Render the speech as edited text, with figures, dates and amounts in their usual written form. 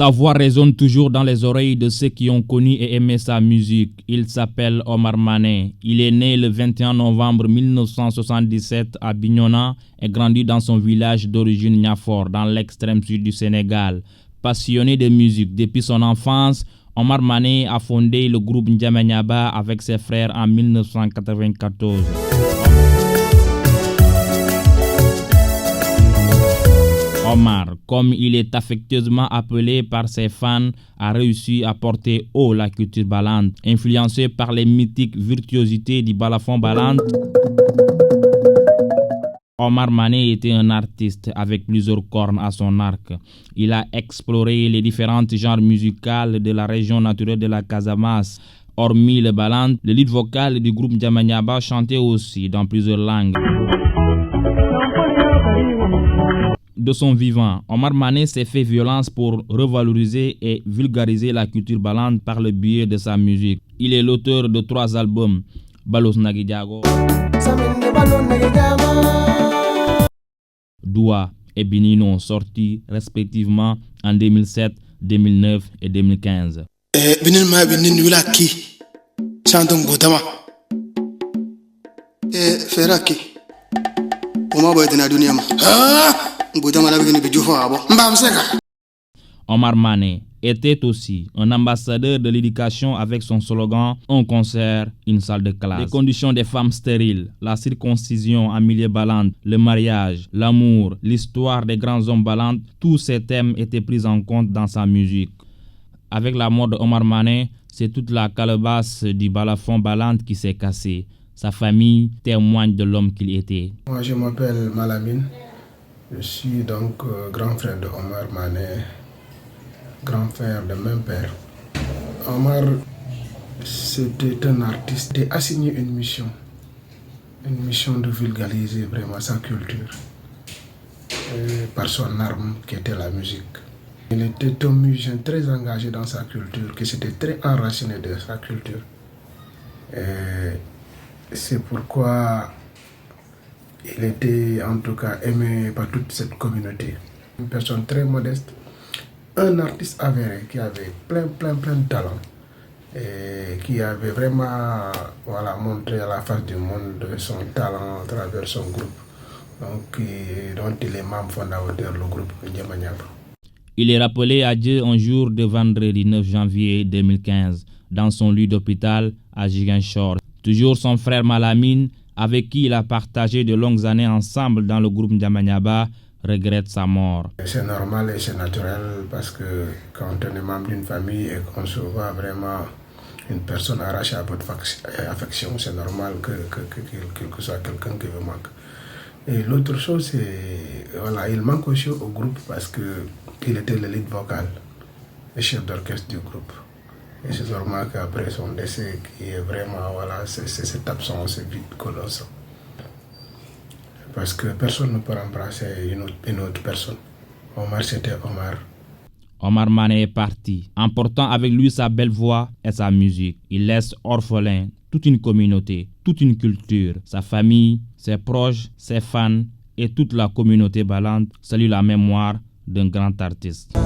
Sa voix résonne toujours dans les oreilles de ceux qui ont connu et aimé sa musique. Il s'appelle Omar Mané. Il est né le 21 novembre 1977 à Bignona et grandi dans son village d'origine Niafor, dans l'extrême sud du Sénégal. Passionné de musique depuis son enfance, Omar Mané a fondé le groupe N'Djamena avec ses frères en 1994. Omar, comme il est affectueusement appelé par ses fans, a réussi à porter haut la culture balante. Influencé par les mythiques virtuosités du balafon balante, Omar Mané était un artiste avec plusieurs cornes à son arc. Il a exploré les différents genres musicaux de la région naturelle de la Casamance. Hormis le balante, le lead vocal du groupe N'Djamena chantait aussi dans plusieurs langues. De son vivant, Omar Mané s'est fait violence pour revaloriser et vulgariser la culture balante par le biais de sa musique. Il est l'auteur de 3 albums, Balos Nagidiago, Doua et Binino, sortis respectivement en 2007, 2009 et 2015. Omar Mané était aussi un ambassadeur de l'éducation avec son slogan « Un concert, une salle de classe ». Les conditions des femmes stériles, la circoncision en milieu balante, le mariage, l'amour, l'histoire des grands hommes balantes, tous ces thèmes étaient pris en compte dans sa musique. Avec la mort de Omar Mané, c'est toute la calebasse du balafon balante qui s'est cassée. Sa famille témoigne de l'homme qu'il était. Moi, je m'appelle Malamine. Je suis donc grand frère de Omar Mané, grand frère de même père. Omar, c'était un artiste qui a assigné une mission de vulgariser vraiment sa culture par son arme qui était la musique. Il était un musicien très engagé dans sa culture, qui s'était très enraciné de sa culture. Et c'est pourquoi il était en tout cas aimé par toute cette communauté. Une personne très modeste, un artiste avéré qui avait plein de talent et qui avait vraiment montré à la face du monde son talent à travers son groupe, dont il est membre fondateur du groupe N'Djamena. Il est rappelé à Dieu un jour de vendredi 9 janvier 2015 dans son lit d'hôpital à Ziguinchor. Toujours son frère Malamine, avec qui il a partagé de longues années ensemble dans le groupe N'Djamena, regrette sa mort. C'est normal et c'est naturel parce que quand on est membre d'une famille et qu'on se voit vraiment une personne arrachée à votre affection, c'est normal que soit quelqu'un qui vous manque. Et l'autre chose, c'est il manque aussi au groupe parce qu'il était le lead vocal, le chef d'orchestre du groupe. Et c'est normal qu'après son décès, qui est vraiment, c'est cette absence vide colossale. Parce que personne ne peut remplacer une autre personne. Omar, c'était Omar. Omar Mané est parti, emportant avec lui sa belle voix et sa musique. Il laisse orphelin toute une communauté, toute une culture. Sa famille, ses proches, ses fans et toute la communauté balante saluent la mémoire d'un grand artiste.